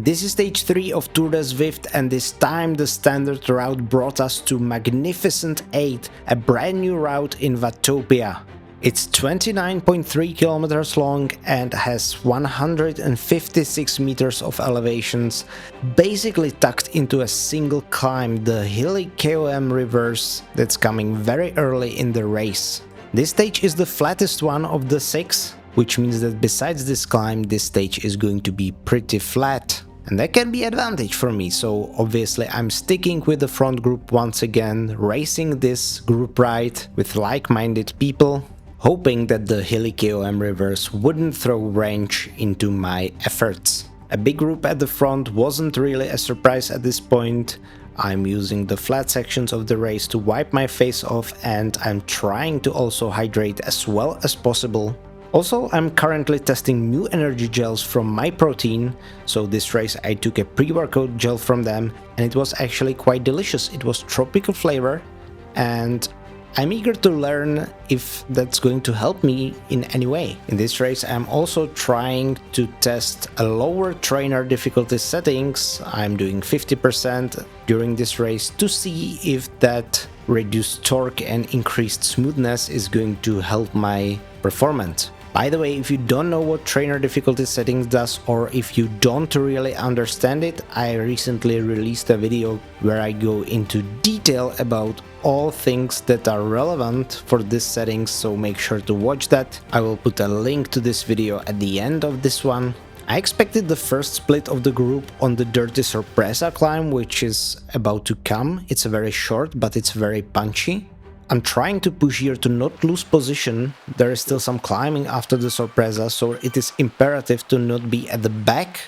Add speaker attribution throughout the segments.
Speaker 1: This is stage 3 of Tour de Zwift, and this time the standard route brought us to Magnificent 8, a brand new route in Watopia. It's 29.3 kilometers long and has 156 meters of elevations, basically tucked into a single climb, the hilly KOM reverse that's coming very early in the race. This stage is the flattest one of the 6, which means that besides this climb, this stage is going to be pretty flat. And that can be an advantage for me, so obviously I'm sticking with the front group once again, racing this group ride with like-minded people, hoping that the hilly KOM reverse wouldn't throw wrench into my efforts. A big group at the front wasn't really a surprise at this point. I'm using the flat sections of the race to wipe my face off, and I'm trying to also hydrate as well as possible. Also, I'm currently testing new energy gels from My Protein, so this race I took a pre-workout gel from them and it was actually quite delicious. It was tropical flavor and I'm eager to learn if that's going to help me in any way. In this race I'm also trying to test a lower trainer difficulty settings. I'm doing 50% during this race to see if that reduced torque and increased smoothness is going to help my performance. By the way, if you don't know what trainer difficulty settings does, or if you don't really understand it, I recently released a video where I go into detail about all things that are relevant for this settings, so make sure to watch that. I will put a link to this video at the end of this one. I expected the first split of the group on the Dirty Sorpresa climb, which is about to come. It's very short, but it's very punchy. I'm trying to push here to not lose position. There is still some climbing after the Sorpresa, so it is imperative to not be at the back.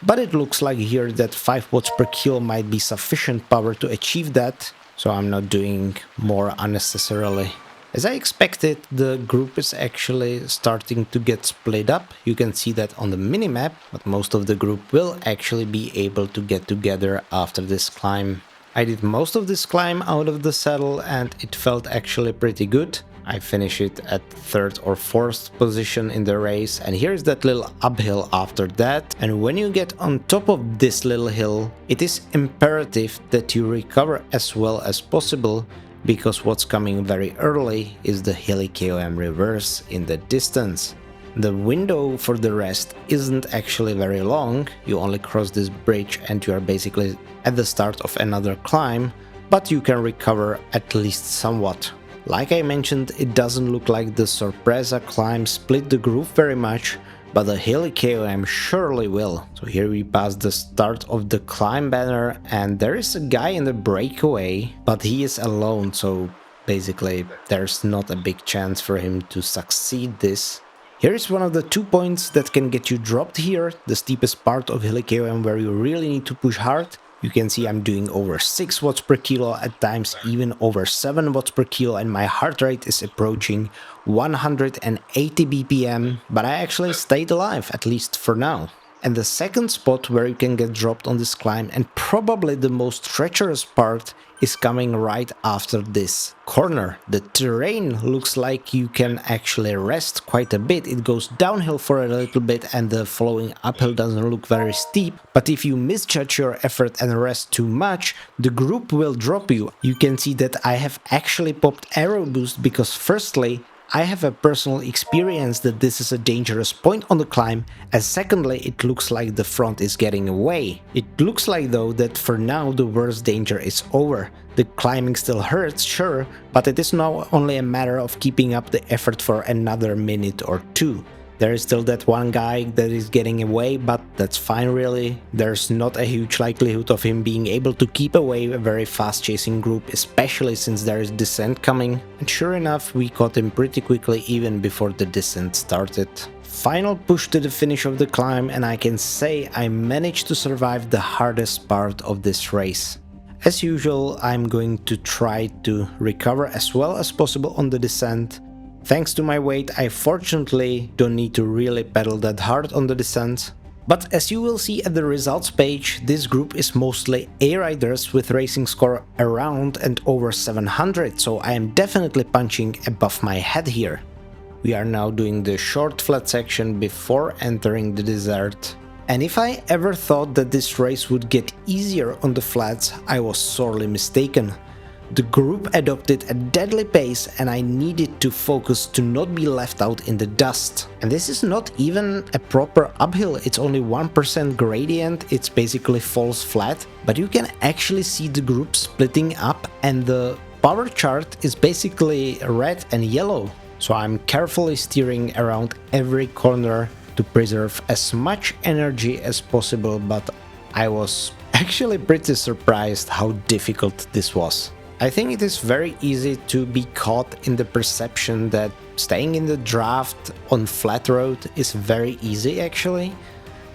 Speaker 1: But it looks like here that 5 watts per kilo might be sufficient power to achieve that, so I'm not doing more unnecessarily. As I expected, the group is actually starting to get split up. You can see that on the minimap, but most of the group will actually be able to get together after this climb. I did most of this climb out of the saddle and it felt actually pretty good. I finished it at 3rd or 4th position in the race, and here's that little uphill after that. And when you get on top of this little hill, it is imperative that you recover as well as possible, because what's coming very early is the hilly KOM reverse in the distance. The window for the rest isn't actually very long. You only cross this bridge and you are basically at the start of another climb, but you can recover at least somewhat. Like I mentioned, it doesn't look like the Sorpresa climb split the group very much, but the hilly KOM surely will. So here we pass the start of the climb banner and there is a guy in the breakaway, but he is alone, so basically there's not a big chance for him to succeed this. Here is one of the 2 points that can get you dropped here, the steepest part of hilly KOM where you really need to push hard. You can see I'm doing over 6 watts per kilo, at times even over 7 watts per kilo, and my heart rate is approaching 180 BPM, but I actually stayed alive, at least for now. And the second spot where you can get dropped on this climb, and probably the most treacherous part, is coming right after this corner. The terrain looks like you can actually rest quite a bit. It goes downhill for a little bit and the following uphill doesn't look very steep, but if you misjudge your effort and rest too much, the group will drop you. You can see that I have actually popped aero boost because firstly, I have a personal experience that this is a dangerous point on the climb, and secondly, it looks like the front is getting away. It looks like though that for now the worst danger is over. The climbing still hurts, sure, but it is now only a matter of keeping up the effort for another minute or 2. There is still that one guy that is getting away, but that's fine really. There's not a huge likelihood of him being able to keep away a very fast chasing group, especially since there is descent coming. And sure enough, we caught him pretty quickly even before the descent started. Final push to the finish of the climb, and I can say I managed to survive the hardest part of this race. As usual, I'm going to try to recover as well as possible on the descent. Thanks to my weight, I fortunately don't need to really pedal that hard on the descent. But as you will see at the results page, this group is mostly A riders with racing score around and over 700, so I am definitely punching above my head here. We are now doing the short flat section before entering the desert. And if I ever thought that this race would get easier on the flats, I was sorely mistaken. The group adopted a deadly pace and I needed to focus to not be left out in the dust. And this is not even a proper uphill, it's only 1% gradient, it's basically false flat, but you can actually see the group splitting up and the power chart is basically red and yellow. So I'm carefully steering around every corner to preserve as much energy as possible, but I was actually pretty surprised how difficult this was. I think it is very easy to be caught in the perception that staying in the draft on flat road is very easy actually,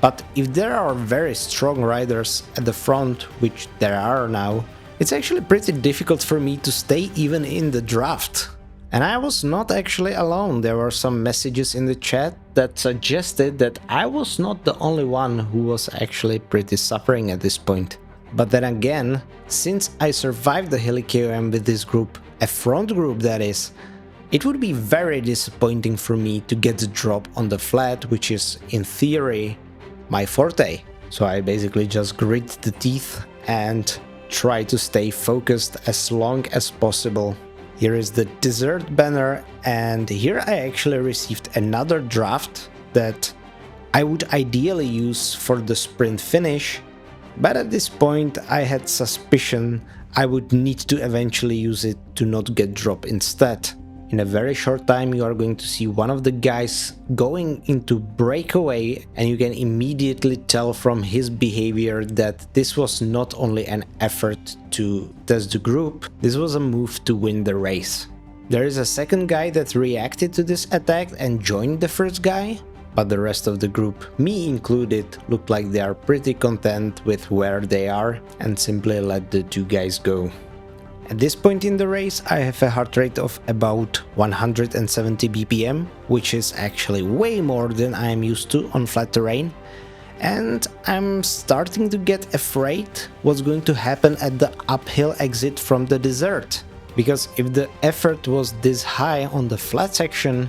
Speaker 1: but if there are very strong riders at the front, which there are now, it's actually pretty difficult for me to stay even in the draft. And I was not actually alone. There were some messages in the chat that suggested that I was not the only one who was actually pretty suffering at this point. But then again, since I survived the hilly KOM with this group, a front group that is, it would be very disappointing for me to get the drop on the flat, which is, in theory, my forte. So I basically just grit the teeth and try to stay focused as long as possible. Here is the desert banner, and here I actually received another draft that I would ideally use for the sprint finish, but at this point I had suspicion I would need to eventually use it to not get dropped instead. In a very short time you are going to see one of the guys going into breakaway, and you can immediately tell from his behavior that this was not only an effort to test the group, this was a move to win the race. There is a second guy that reacted to this attack and joined the first guy, but the rest of the group, me included, looked like they are pretty content with where they are and simply let the two guys go. At this point in the race I have a heart rate of about 170 BPM, which is actually way more than I am used to on flat terrain, and I'm starting to get afraid what's going to happen at the uphill exit from the desert, because if the effort was this high on the flat section,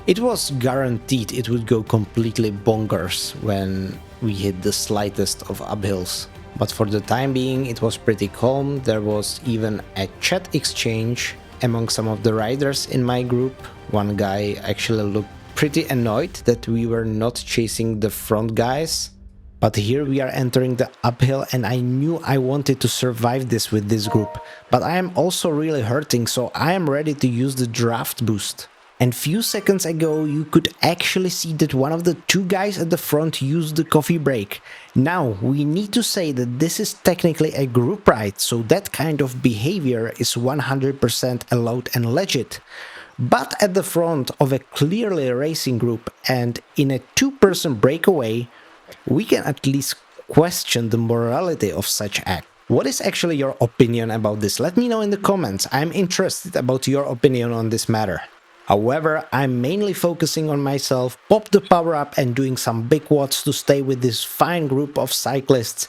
Speaker 1: it was guaranteed it would go completely bonkers when we hit the slightest of uphills. But for the time being it was pretty calm. There was even a chat exchange among some of the riders in my group. One guy actually looked pretty annoyed that we were not chasing the front guys. But here we are entering the uphill and I knew I wanted to survive this with this group. But I am also really hurting, so I am ready to use the draft boost. And few seconds ago you could actually see that one of the two guys at the front used the coffee break. Now we need to say that this is technically a group ride, so that kind of behavior is 100% allowed and legit. But at the front of a clearly racing group and in a two-person breakaway, we can at least question the morality of such act. What is actually your opinion about this? Let me know in the comments. I'm interested about your opinion on this matter. However, I'm mainly focusing on myself, pop the power up and doing some big watts to stay with this fine group of cyclists.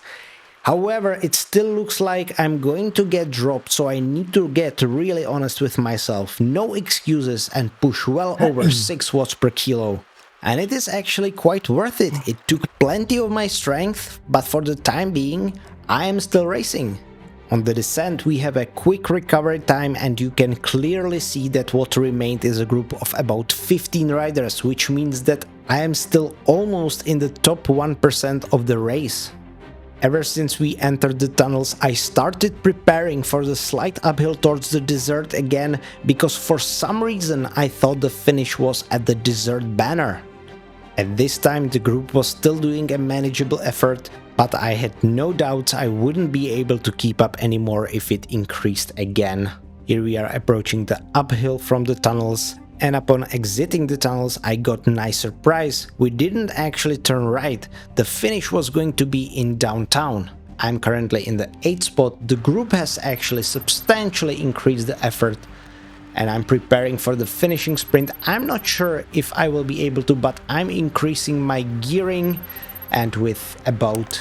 Speaker 1: However, it still looks like I'm going to get dropped, so I need to get really honest with myself. No excuses and push well over 6 watts per kilo. And it is actually quite worth it. It took plenty of my strength, but for the time being, I am still racing. On the descent we have a quick recovery time and you can clearly see that what remained is a group of about 15 riders, which means that I am still almost in the top 1% of the race. Ever since we entered the tunnels I started preparing for the slight uphill towards the desert again, because for some reason I thought the finish was at the desert banner. At this time the group was still doing a manageable effort, but I had no doubts I wouldn't be able to keep up anymore if it increased again. Here we are approaching the uphill from the tunnels, and upon exiting the tunnels I got a nice surprise. We didn't actually turn right, the finish was going to be in downtown. I'm currently in the 8th spot, the group has actually substantially increased the effort, and I'm preparing for the finishing sprint. I'm not sure if I will be able to, but I'm increasing my gearing, and with about,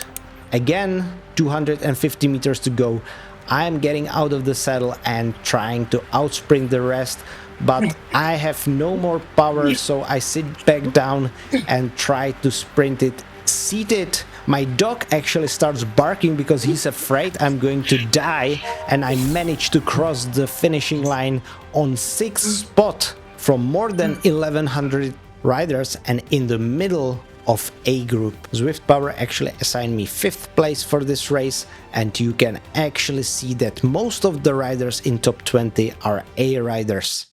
Speaker 1: again, 250 meters to go, I'm getting out of the saddle and trying to outsprint the rest, but I have no more power, so I sit back down and try to sprint it seated. My dog actually starts barking because he's afraid I'm going to die, and I managed to cross the finishing line on 6th spot from more than 1100 riders and in the middle of A group. Zwift Power actually assigned me 5th place for this race, and you can actually see that most of the riders in top 20 are A riders.